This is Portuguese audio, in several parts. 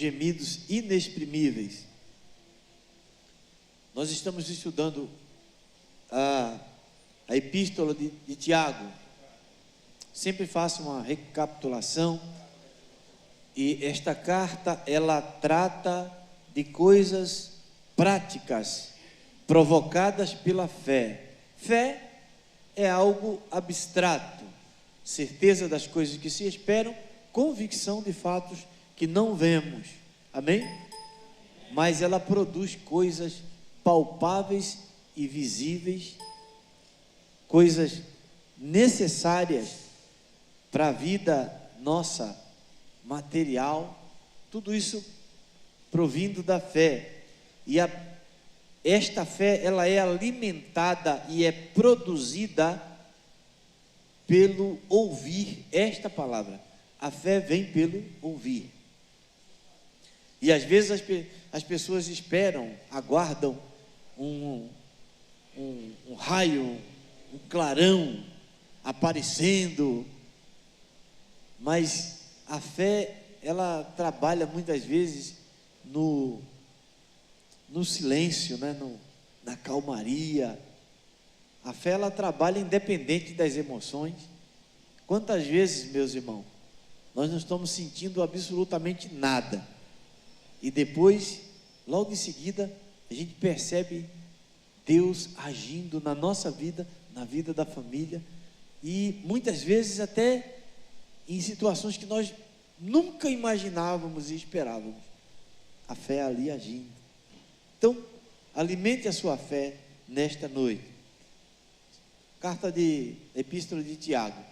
Gemidos inexprimíveis. Nós estamos estudando a epístola de Tiago. Sempre faço uma recapitulação. E esta carta, ela trata de coisas práticas, provocadas pela fé. Fé é algo abstrato, certeza das coisas que se esperam, convicção de fatos que não vemos, amém? Mas ela produz coisas palpáveis e visíveis, coisas necessárias para a vida nossa material, tudo isso provindo da fé. E esta fé, ela é alimentada e é produzida pelo ouvir esta palavra. A fé vem pelo ouvir. E às vezes as pessoas esperam, aguardam um raio, um clarão aparecendo, mas a fé, ela trabalha muitas vezes no silêncio, né? Na calmaria. A fé, ela trabalha independente das emoções. Quantas vezes, meus irmãos, nós não estamos sentindo absolutamente nada, e depois, logo em seguida, a gente percebe Deus agindo na nossa vida, na vida da família, e muitas vezes até em situações que nós nunca imaginávamos e esperávamos. A fé ali agindo. Então, alimente a sua fé nesta noite. Epístola de Tiago.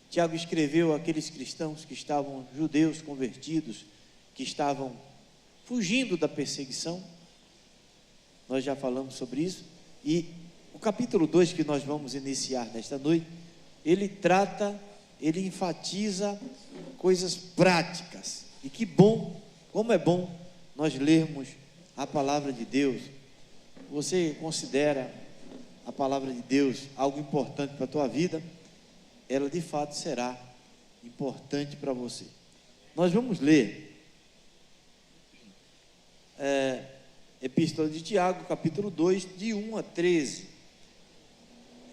Tiago escreveu àqueles cristãos que estavam, judeus convertidos, que estavam fugindo da perseguição. Nós já falamos sobre isso. E o capítulo 2 que nós vamos iniciar nesta noite, ele enfatiza coisas práticas. E que bom, como é bom nós lermos a palavra de Deus. Você considera a palavra de Deus algo importante para a tua vida? Ela de fato será importante para você. Nós vamos ler Epístola de Tiago, capítulo 2, de 1 a 13.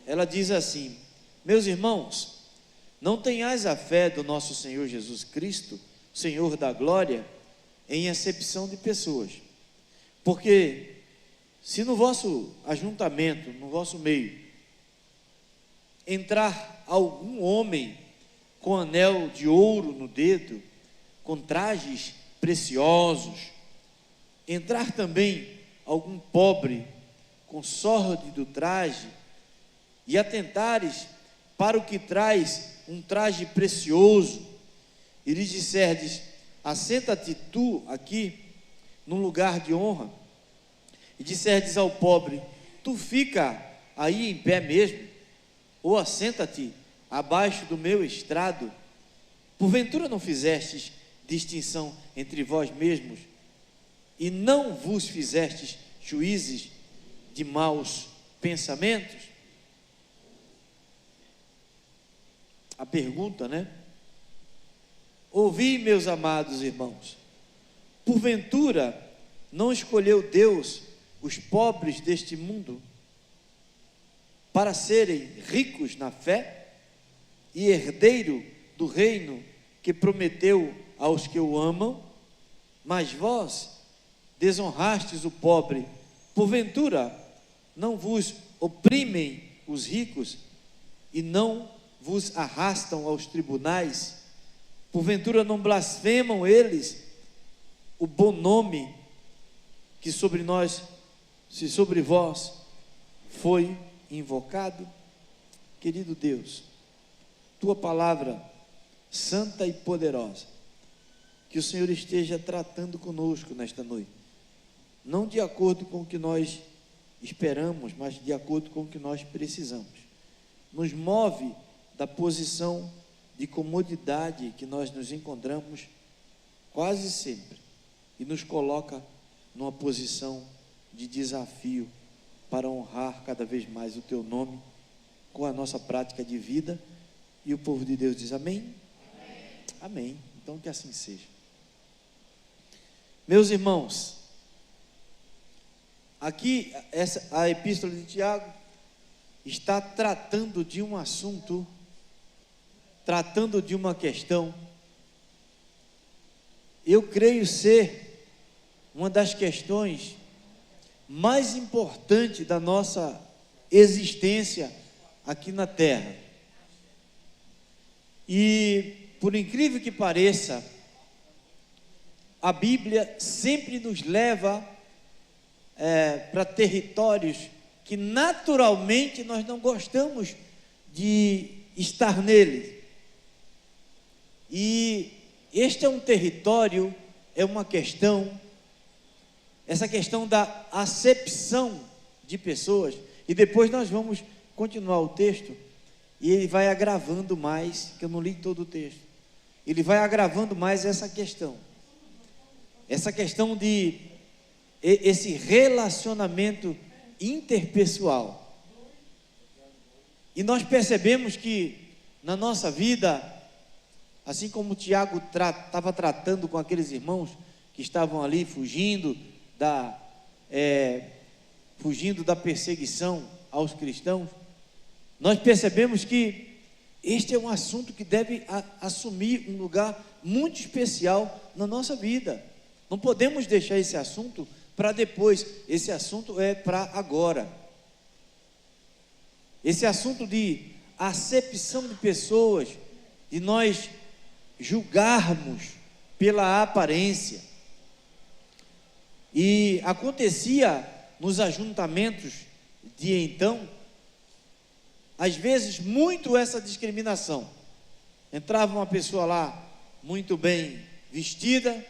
Ela diz assim: meus irmãos, não tenhais a fé do nosso Senhor Jesus Cristo, Senhor da glória, em acepção de pessoas. Porque se no vosso ajuntamento, no vosso meio, entrar algum homem com anel de ouro no dedo, com trajes preciosos, entrar também algum pobre com sórdido traje, e atentares para o que traz um traje precioso, e lhes disserdes: assenta-te tu aqui, num lugar de honra, e disserdes ao pobre: tu fica aí em pé mesmo, ou assenta-te abaixo do meu estrado, porventura não fizestes distinção entre vós mesmos, e não vos fizestes juízes de maus pensamentos? A pergunta, né? Ouvi, meus amados irmãos, porventura não escolheu Deus os pobres deste mundo para serem ricos na fé e herdeiro do reino que prometeu aos que o amam? Mas vós desonrastes o pobre. Porventura não vos oprimem os ricos e não vos arrastam aos tribunais? Porventura não blasfemam eles o bom nome que sobre nós, se sobre vós foi invocado? Querido Deus, tua palavra santa e poderosa, que o Senhor esteja tratando conosco nesta noite, não de acordo com o que nós esperamos, mas de acordo com o que nós precisamos. Nos move da posição de comodidade que nós nos encontramos quase sempre, e nos coloca numa posição de desafio para honrar cada vez mais o teu nome com a nossa prática de vida. E o povo de Deus diz amém? Amém. Amém. Então que assim seja. Meus irmãos, aqui a epístola de Tiago está tratando de um assunto, tratando de uma questão, eu creio ser uma das questões mais importantes da nossa existência aqui na Terra. E, por incrível que pareça, a Bíblia sempre nos leva para territórios que naturalmente nós não gostamos de estar nele. E este é um território, é uma questão, essa questão da acepção de pessoas, e depois nós vamos continuar o texto, e ele vai agravando mais, que eu não li todo o texto, ele vai agravando mais essa questão de esse relacionamento interpessoal. E nós percebemos que na nossa vida, assim como o Tiago estava tratando com aqueles irmãos que estavam ali fugindo da perseguição aos cristãos, nós percebemos que este é um assunto que deve assumir um lugar muito especial na nossa vida. Não podemos deixar esse assunto para depois, esse assunto é para agora. Esse assunto de acepção de pessoas, de nós julgarmos pela aparência. E acontecia nos ajuntamentos de então, às vezes, muito essa discriminação. Entrava uma pessoa lá muito bem vestida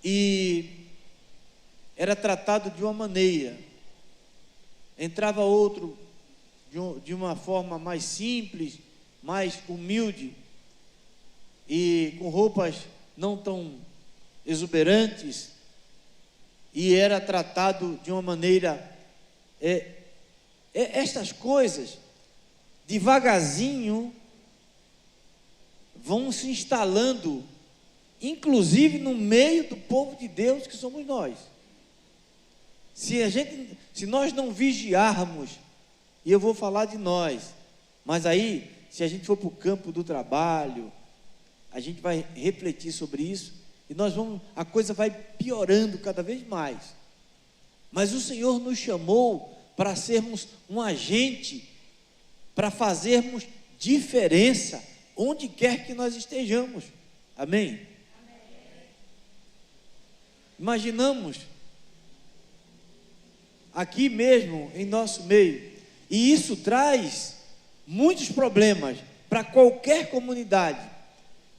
e era tratado de uma maneira. Entrava outro de uma forma mais simples, mais humilde e com roupas não tão exuberantes, e era tratado de uma maneira. Estas coisas devagarzinho vão se instalando, inclusive no meio do povo de Deus que somos nós. Se nós não vigiarmos, e eu vou falar de nós, mas aí, se a gente for para o campo do trabalho, a gente vai refletir sobre isso, e a coisa vai piorando cada vez mais. Mas o Senhor nos chamou para sermos um agente, para fazermos diferença, onde quer que nós estejamos. Amém? Amém. Imaginamos, aqui mesmo, em nosso meio, e isso traz muitos problemas para qualquer comunidade,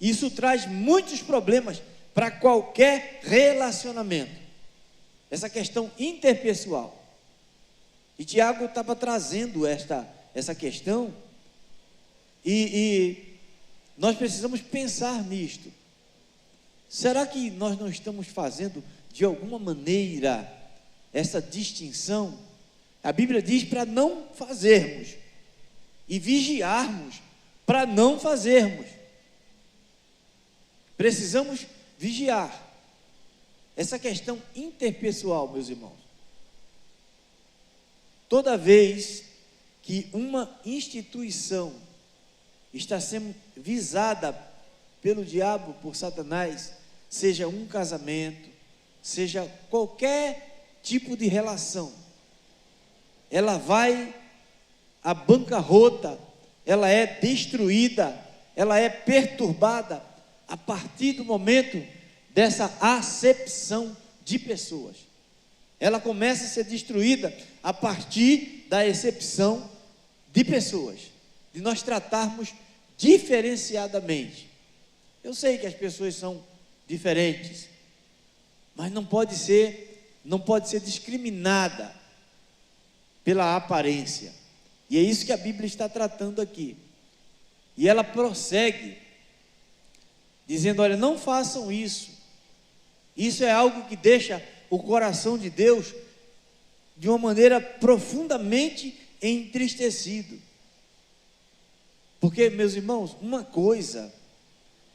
isso traz muitos problemas para qualquer relacionamento, essa questão interpessoal. E Tiago estava trazendo essa questão, e nós precisamos pensar nisto. Será que nós não estamos fazendo de alguma maneira essa distinção? A Bíblia diz para não fazermos e vigiarmos para não fazermos. Precisamos vigiar essa questão interpessoal, meus irmãos. Toda vez que uma instituição está sendo visada pelo diabo, por Satanás, seja um casamento, seja qualquer tipo de relação, ela vai à bancarrota, ela é destruída, ela é perturbada a partir do momento dessa acepção de pessoas. Ela começa a ser destruída a partir da acepção de pessoas, de nós tratarmos diferenciadamente. Eu sei que as pessoas são diferentes, mas não pode ser discriminada pela aparência. E é isso que a Bíblia está tratando aqui. E ela prossegue dizendo: olha, não façam isso. Isso é algo que deixa o coração de Deus de uma maneira profundamente entristecido. Porque, meus irmãos, uma coisa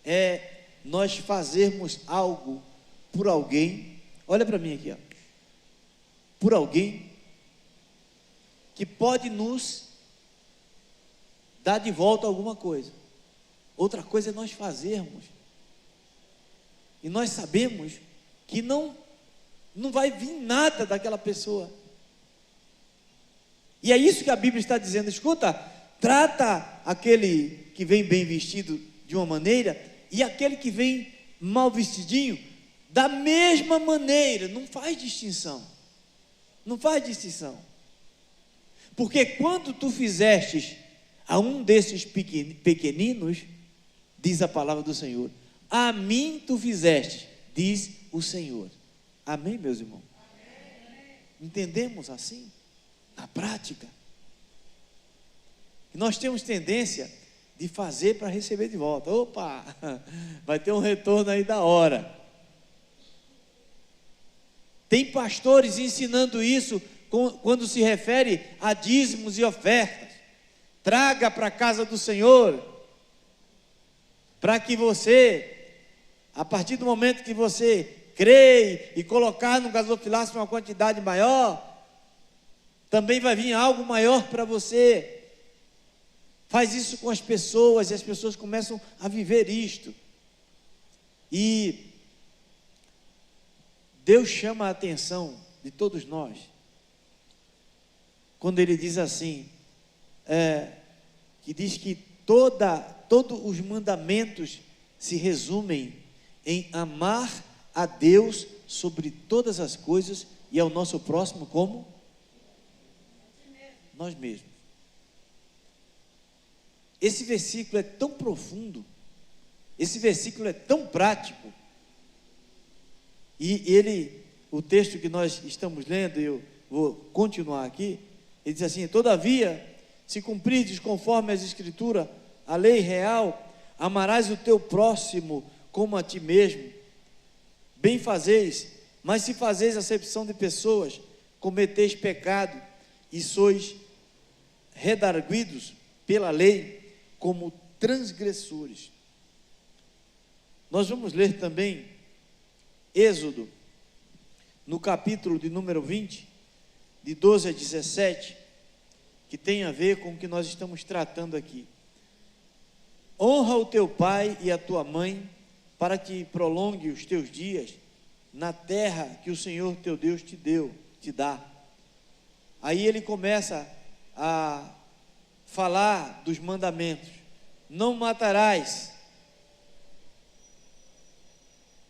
é nós fazermos algo por alguém, olha para mim aqui, ó, por alguém que pode nos dar de volta alguma coisa. Outra coisa é nós fazermos, e nós sabemos que não vai vir nada daquela pessoa. E é isso que a Bíblia está dizendo. Escuta, trata aquele que vem bem vestido de uma maneira, e aquele que vem mal vestidinho da mesma maneira. Não faz distinção. Não faz distinção. Porque quando tu fizestes a um desses pequeninos, diz a palavra do Senhor, a mim tu fizeste, diz o Senhor. Amém, meus irmãos? Amém. Entendemos assim? Na prática. Nós temos tendência de fazer para receber de volta. Opa, vai ter um retorno aí da hora. Tem pastores ensinando isso quando se refere a dízimos e ofertas. Traga para a casa do Senhor, para que você, a partir do momento que você crê e colocar no gasofilácio uma quantidade maior, também vai vir algo maior para você. Faz isso com as pessoas, e as pessoas começam a viver isto. E Deus chama a atenção de todos nós, quando Ele diz assim, que diz que todos os mandamentos se resumem em amar a Deus sobre todas as coisas e ao nosso próximo como? Nós mesmos. Esse versículo é tão profundo, esse versículo é tão prático, e o texto que nós estamos lendo, eu vou continuar aqui, ele diz assim, todavia, se cumprides conforme as Escrituras, a lei real, amarás o teu próximo como a ti mesmo, bem fazeis, mas se fazeis acepção de pessoas, cometeis pecado, e sois redarguidos pela lei, como transgressores. Nós vamos ler também Êxodo, no capítulo de número 20, de 12 a 17, que tem a ver com o que nós estamos tratando aqui. Honra o teu pai e a tua mãe, para que prolongue os teus dias na terra que o Senhor teu Deus te dá. Aí ele começa a falar dos mandamentos. Não matarás.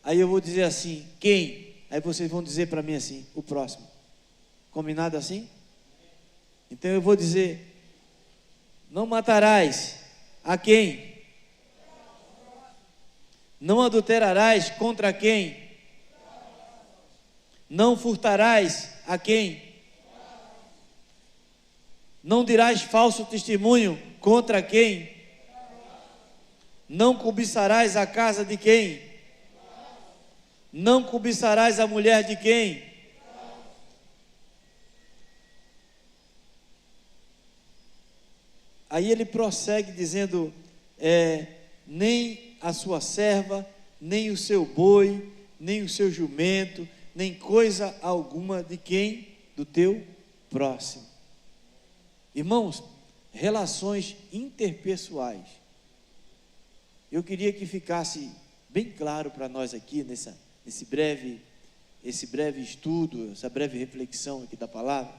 Aí eu vou dizer assim, quem? Aí vocês vão dizer para mim assim, o próximo. Combinado assim? Então eu vou dizer, não matarás. A quem? Não adulterarás. Contra quem? Não furtarás. A quem? Não dirás falso testemunho. Contra quem? Não cobiçarás a casa de quem? Não cobiçarás a mulher de quem? Aí ele prossegue dizendo, nem a sua serva, nem o seu boi, nem o seu jumento, nem coisa alguma de quem? Do teu próximo. Irmãos, relações interpessoais. Eu queria que ficasse bem claro para nós aqui, esse breve estudo, essa breve reflexão aqui da palavra.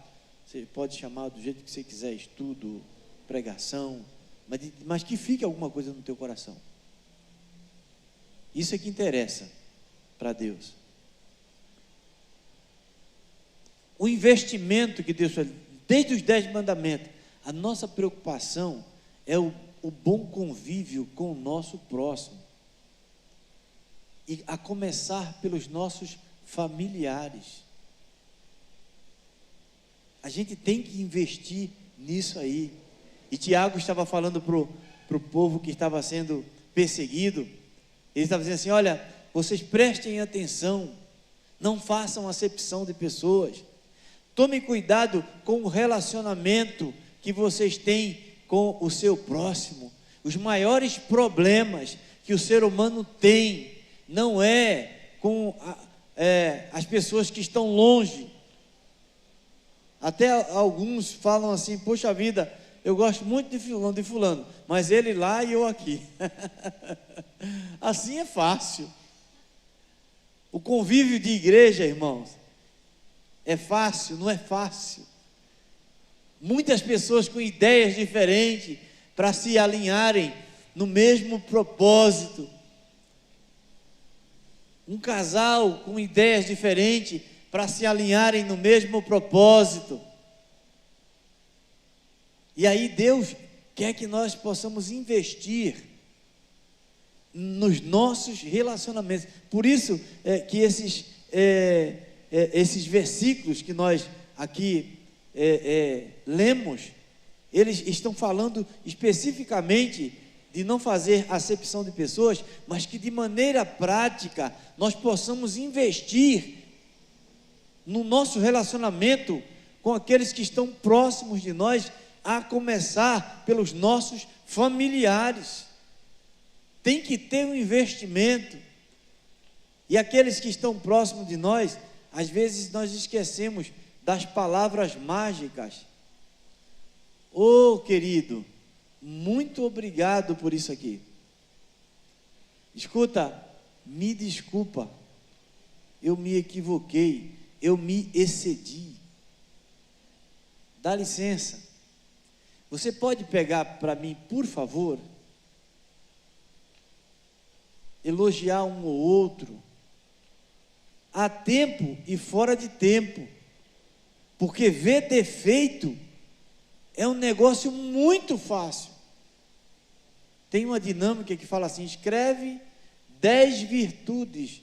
Você pode chamar do jeito que você quiser, estudo, pregação, mas que fique alguma coisa no teu coração. Isso é que interessa para Deus. O investimento que Deus faz, desde os 10 mandamentos, a nossa preocupação é o bom convívio com o nosso próximo, e a começar pelos nossos familiares. A gente tem que investir nisso aí. E Tiago estava falando para o povo que estava sendo perseguido. Ele estava dizendo assim, olha, vocês prestem atenção, não façam acepção de pessoas, tomem cuidado com o relacionamento que vocês têm com o seu próximo. Os maiores problemas que o ser humano tem, não é com as pessoas que estão longe. Até alguns falam assim: poxa vida, eu gosto muito de fulano, mas ele lá e eu aqui. Assim é fácil. O convívio de igreja, irmãos, é fácil? Não é fácil. Muitas pessoas com ideias diferentes para se alinharem no mesmo propósito. Um casal com ideias diferentes para se alinharem no mesmo propósito. E aí Deus quer que nós possamos investir nos nossos relacionamentos. Por isso que esses versículos que nós aqui lemos, eles estão falando especificamente de não fazer acepção de pessoas, mas que de maneira prática nós possamos investir no nosso relacionamento com aqueles que estão próximos de nós, a começar pelos nossos familiares. Tem que ter um investimento. E aqueles que estão próximos de nós, às vezes nós esquecemos das palavras mágicas. Querido, muito obrigado por isso aqui. Escuta, me desculpa, eu me equivoquei, eu me excedi. Dá licença, você pode pegar para mim, por favor? Elogiar um ou outro, a tempo e fora de tempo, porque ver defeito é um negócio muito fácil. Tem uma dinâmica que fala assim: escreve 10 virtudes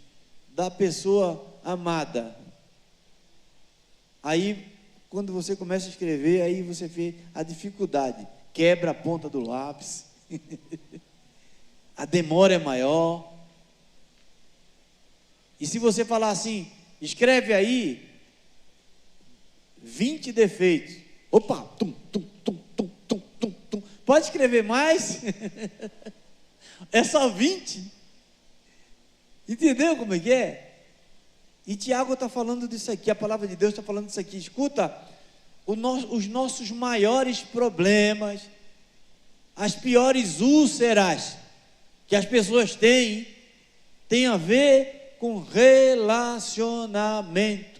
da pessoa amada. Aí, quando você começa a escrever, aí você vê a dificuldade, quebra a ponta do lápis, a demora é maior. E se você falar assim, escreve aí 20 defeitos, opa, pode escrever mais? É só 20? Entendeu como é que é? E Tiago está falando disso aqui, a palavra de Deus está falando disso aqui. Escuta, os nossos maiores problemas, as piores úlceras que as pessoas têm, tem a ver com relacionamento.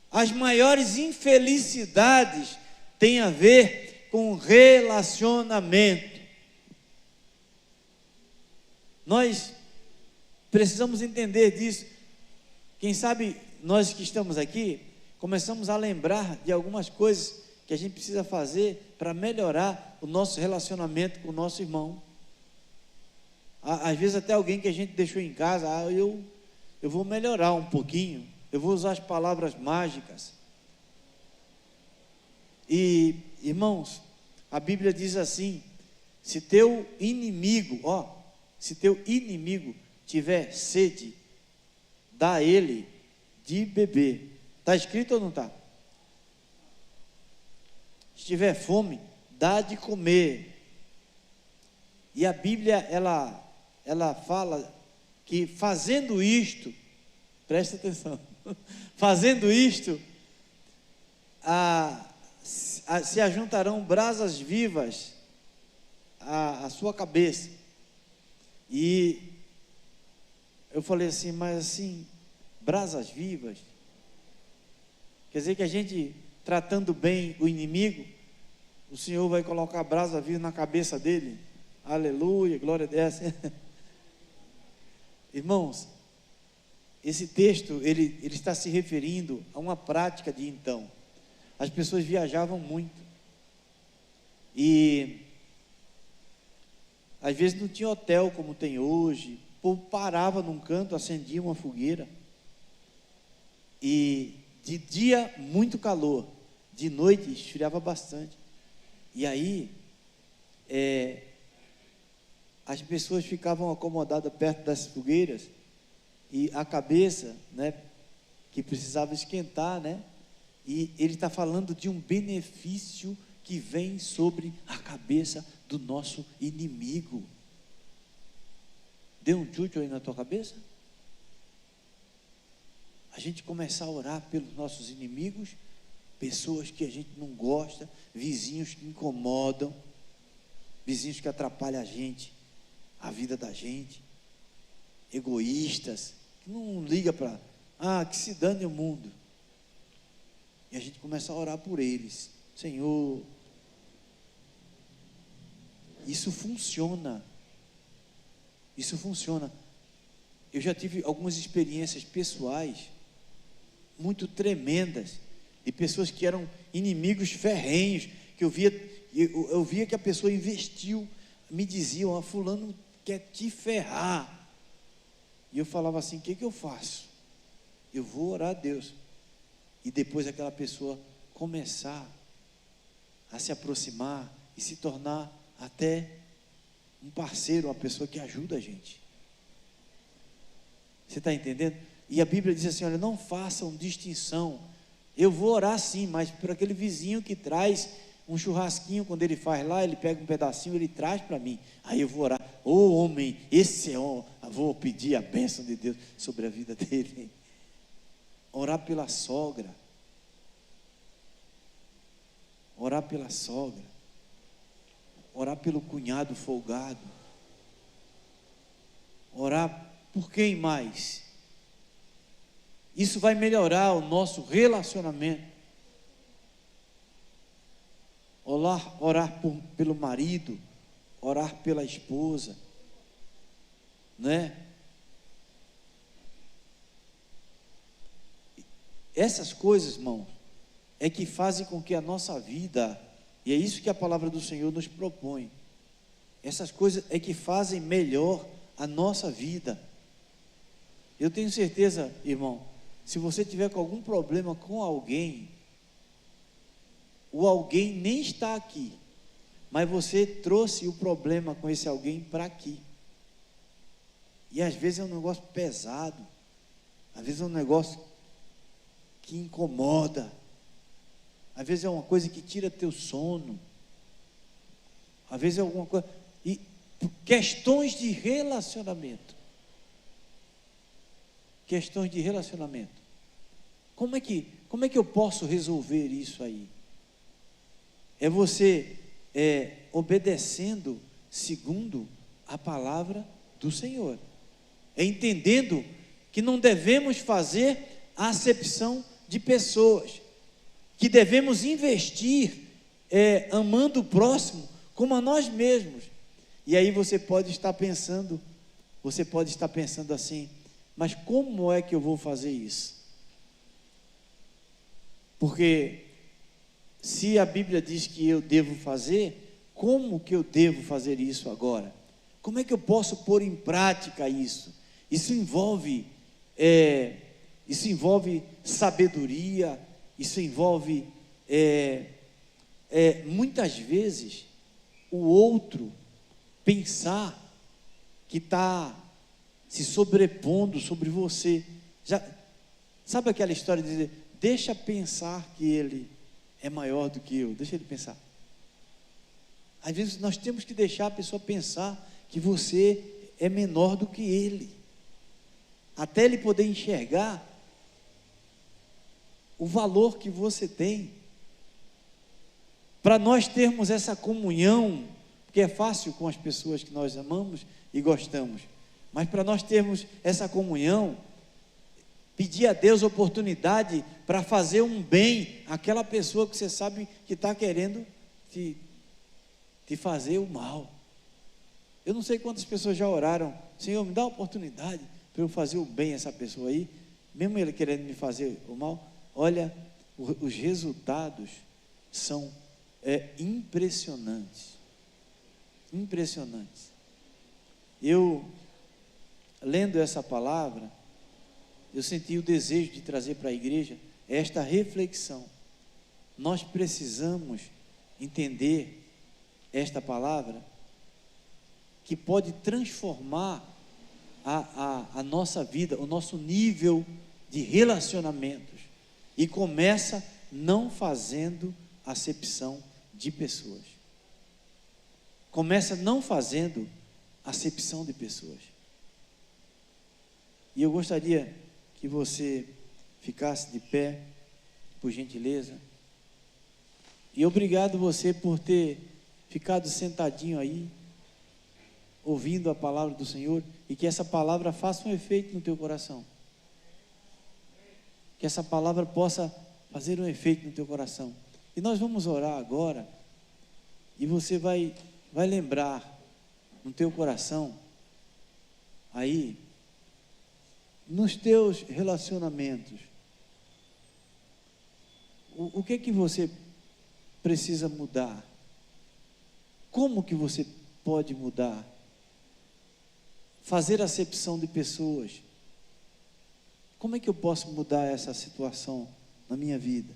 As maiores infelicidades têm a ver com relacionamento. Nós precisamos entender disso. Quem sabe nós que estamos aqui começamos a lembrar de algumas coisas que a gente precisa fazer para melhorar o nosso relacionamento com o nosso irmão. Às vezes até alguém que a gente deixou em casa, eu vou melhorar um pouquinho, eu vou usar as palavras mágicas. E, irmãos, a Bíblia diz assim: se teu inimigo tiver sede, dá a ele de beber. Está escrito ou não está? Se tiver fome, dá de comer. E a Bíblia, ela fala que fazendo isto, presta atenção, fazendo isto, se ajuntarão brasas vivas à sua cabeça. E eu falei assim, mas assim, brasas vivas, quer dizer que a gente, tratando bem o inimigo, o Senhor vai colocar brasa viva na cabeça dele? Aleluia, glória a Deus. Irmãos, esse texto, ele está se referindo a uma prática de então. As pessoas viajavam muito, e às vezes não tinha hotel como tem hoje. O povo parava num canto, acendia uma fogueira, e de dia muito calor, de noite esfriava bastante. E aí as pessoas ficavam acomodadas perto das fogueiras, e a cabeça, né, que precisava esquentar, né? E ele está falando de um benefício que vem sobre a cabeça do nosso inimigo. Deu um chute aí na tua cabeça? A gente começar a orar pelos nossos inimigos, pessoas que a gente não gosta, vizinhos que incomodam, vizinhos que atrapalham a vida da gente, egoístas, que não liga para, que se dane o mundo. E a gente começa a orar por eles. Senhor, isso funciona. Isso funciona. Eu já tive algumas experiências pessoais muito tremendas, de pessoas que eram inimigos ferrenhos, que eu via que a pessoa investiu, me diziam, fulano quer te ferrar, e eu falava assim, o que eu faço? Eu vou orar a Deus, e depois aquela pessoa começar a se aproximar, e se tornar até um parceiro, uma pessoa que ajuda a gente. Você está entendendo? E a Bíblia diz assim, olha, não façam distinção. Eu vou orar sim, mas por aquele vizinho que traz um churrasquinho, quando ele faz lá, ele pega um pedacinho, ele traz para mim. Aí eu vou orar, homem, esse é homem, vou pedir a bênção de Deus sobre a vida dele. Orar pela sogra. Orar pela sogra. Orar pelo cunhado folgado. Orar por quem mais? Isso vai melhorar o nosso relacionamento. Orar pelo marido, orar pela esposa, né? Essas coisas, irmão, é que fazem com que a nossa vida, e é isso que a palavra do Senhor nos propõe, essas coisas é que fazem melhor a nossa vida. Eu tenho certeza, irmão, se você tiver com algum problema com alguém, o alguém nem está aqui, mas você trouxe o problema com esse alguém para aqui. E às vezes é um negócio pesado, às vezes é um negócio que incomoda, às vezes é uma coisa que tira teu sono, às vezes é alguma coisa, e questões de relacionamento. Questões de relacionamento. Como é que eu posso resolver isso aí? É você obedecendo segundo a palavra do Senhor. É entendendo que não devemos fazer acepção de pessoas, que devemos investir amando o próximo como a nós mesmos. E aí você pode estar pensando assim, mas como é que eu vou fazer isso? Porque se a Bíblia diz que eu devo fazer, como que eu devo fazer isso agora? Como é que eu posso pôr em prática isso? Isso envolve sabedoria, isso envolve muitas vezes o outro pensar que está se sobrepondo sobre você. Sabe aquela história de dizer, deixa pensar que ele é maior do que eu, deixa ele pensar. Às vezes nós temos que deixar a pessoa pensar que você é menor do que ele, até ele poder enxergar o valor que você tem. Para nós termos essa comunhão, porque é fácil com as pessoas que nós amamos e gostamos, mas para nós termos essa comunhão, pedir a Deus oportunidade para fazer um bem àquela pessoa que você sabe que está querendo te fazer o mal. Eu não sei quantas pessoas já oraram, Senhor, me dá a oportunidade para eu fazer o bem a essa pessoa aí, mesmo ele querendo me fazer o mal. Olha, os resultados são impressionantes. Impressionantes. Eu, lendo essa palavra, eu senti o desejo de trazer para a igreja esta reflexão. Nós precisamos entender esta palavra, que pode transformar a nossa vida, o nosso nível de relacionamentos, e começa não fazendo acepção de pessoas. Começa não fazendo acepção de pessoas. E eu gostaria que você ficasse de pé, por gentileza. E obrigado você por ter ficado sentadinho aí, ouvindo a palavra do Senhor, e que essa palavra faça um efeito no teu coração. Que essa palavra possa fazer um efeito no teu coração. E nós vamos orar agora, e você vai lembrar no teu coração, aí, nos teus relacionamentos, o que que você precisa mudar? Como que você pode mudar? Fazer acepção de pessoas. Como é que eu posso mudar essa situação na minha vida?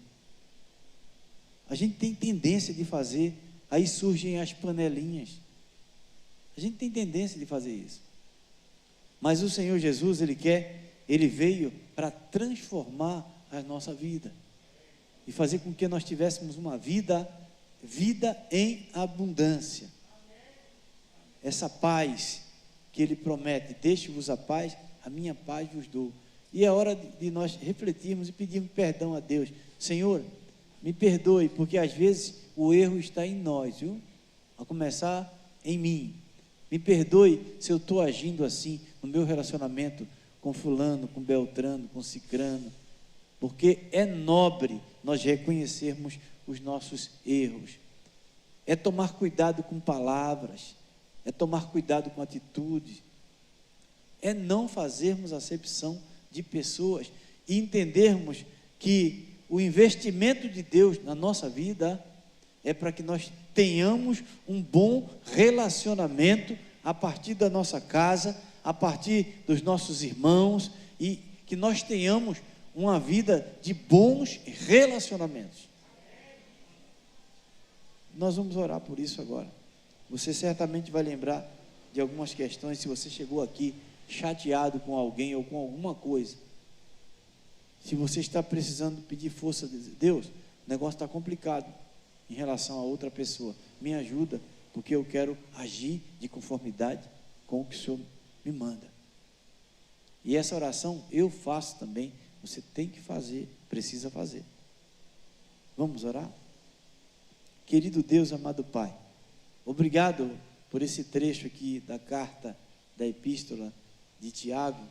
A gente tem tendência de fazer, aí surgem as panelinhas. A gente tem tendência de fazer isso. Mas o Senhor Jesus, Ele veio para transformar a nossa vida e fazer com que nós tivéssemos uma vida em abundância. Essa paz que Ele promete, deixe-vos a paz, a minha paz vos dou. E é hora de nós refletirmos e pedirmos perdão a Deus. Senhor, me perdoe, porque às vezes o erro está em nós, viu? A começar em mim. Me perdoe se eu estou agindo assim no meu relacionamento com fulano, com beltrano, com cicrano, porque é nobre nós reconhecermos os nossos erros. É tomar cuidado com palavras, é tomar cuidado com atitudes, é não fazermos acepção de pessoas e entendermos que o investimento de Deus na nossa vida é para que nós tenhamos um bom relacionamento a partir da nossa casa, a partir dos nossos irmãos, e que nós tenhamos uma vida de bons relacionamentos. Nós vamos orar por isso agora. Você certamente vai lembrar de algumas questões, se você chegou aqui chateado com alguém ou com alguma coisa. Se você está precisando pedir força de Deus, o negócio está complicado em relação a outra pessoa. Me ajuda, porque eu quero agir de conformidade com o que o Senhor me manda. E essa oração eu faço também. Você tem que fazer, precisa fazer. Vamos orar? Querido Deus, amado Pai, obrigado por esse trecho aqui da carta, da epístola de Tiago,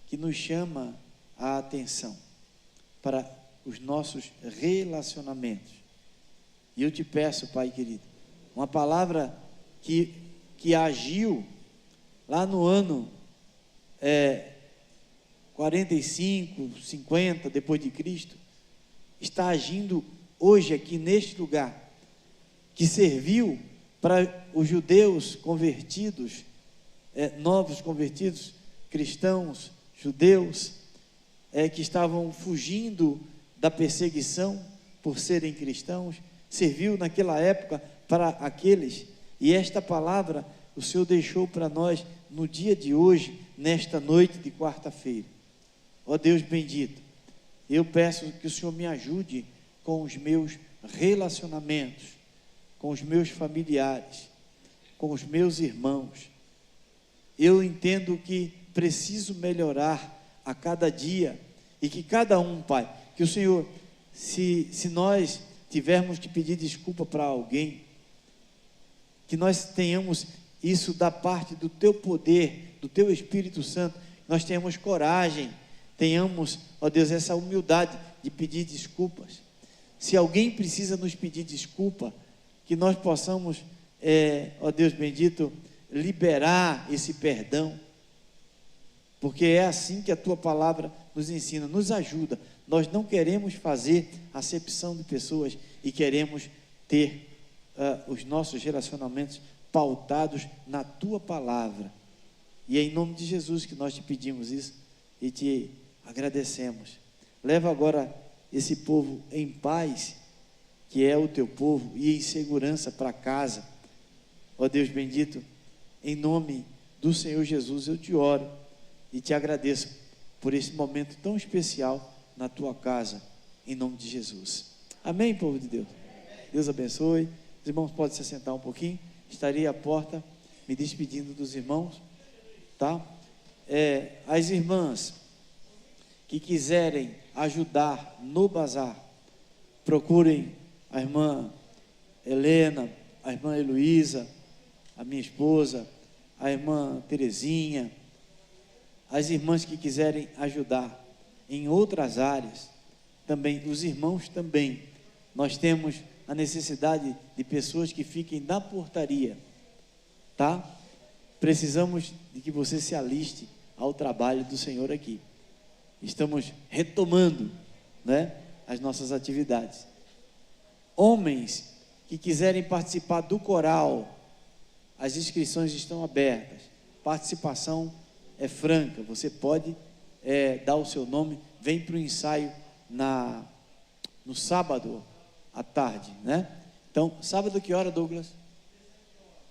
que nos chama a atenção para os nossos relacionamentos. E eu te peço, Pai querido, uma palavra que agiu lá no ano 45, 50 depois de Cristo, está agindo hoje aqui neste lugar, que serviu para os judeus convertidos, novos convertidos, cristãos, judeus, que estavam fugindo da perseguição por serem cristãos, serviu naquela época para aqueles, e esta palavra o Senhor deixou para nós no dia de hoje, nesta noite de quarta-feira. Ó Deus bendito, eu peço que o Senhor me ajude com os meus relacionamentos, com os meus familiares, com os meus irmãos. Eu entendo que preciso melhorar a cada dia, e que cada um, Pai, que o Senhor, se nós tivermos que pedir desculpa para alguém, que nós tenhamos isso da parte do Teu poder, do Teu Espírito Santo, nós tenhamos coragem, tenhamos, ó Deus, essa humildade de pedir desculpas. Se alguém precisa nos pedir desculpa, que nós possamos, ó Deus bendito, liberar esse perdão, porque é assim que a Tua palavra nos ensina, nos ajuda. Nós não queremos fazer acepção de pessoas e queremos ter os nossos relacionamentos pautados na Tua palavra. E é em nome de Jesus que nós te pedimos isso e te agradecemos. Leva agora esse povo em paz, que é o Teu povo, e em segurança para casa. Ó Deus bendito, em nome do Senhor Jesus eu te oro e te agradeço por esse momento tão especial na Tua casa, em nome de Jesus. Amém, povo de Deus? Deus abençoe. Os irmãos podem se assentar um pouquinho. Estarei à porta me despedindo dos irmãos, tá? as irmãs que quiserem ajudar no bazar, procurem a irmã Helena, a irmã Heloísa, a minha esposa, a irmã Terezinha, as irmãs que quiserem ajudar em outras áreas, também, os irmãos também. Nós temos a necessidade de pessoas que fiquem na portaria, tá? Precisamos de que você se aliste ao trabalho do Senhor aqui. Estamos retomando, né, as nossas atividades. Homens que quiserem participar do coral, as inscrições estão abertas, participação é franca, você pode dar o seu nome, vem para o ensaio no sábado à tarde, né? Então, sábado que hora, Douglas?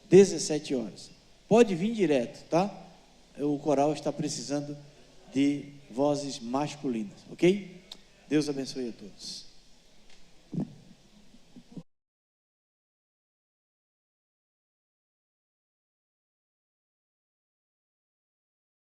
17 horas. Pode vir direto, tá? O coral está precisando de vozes masculinas, ok? Deus abençoe a todos.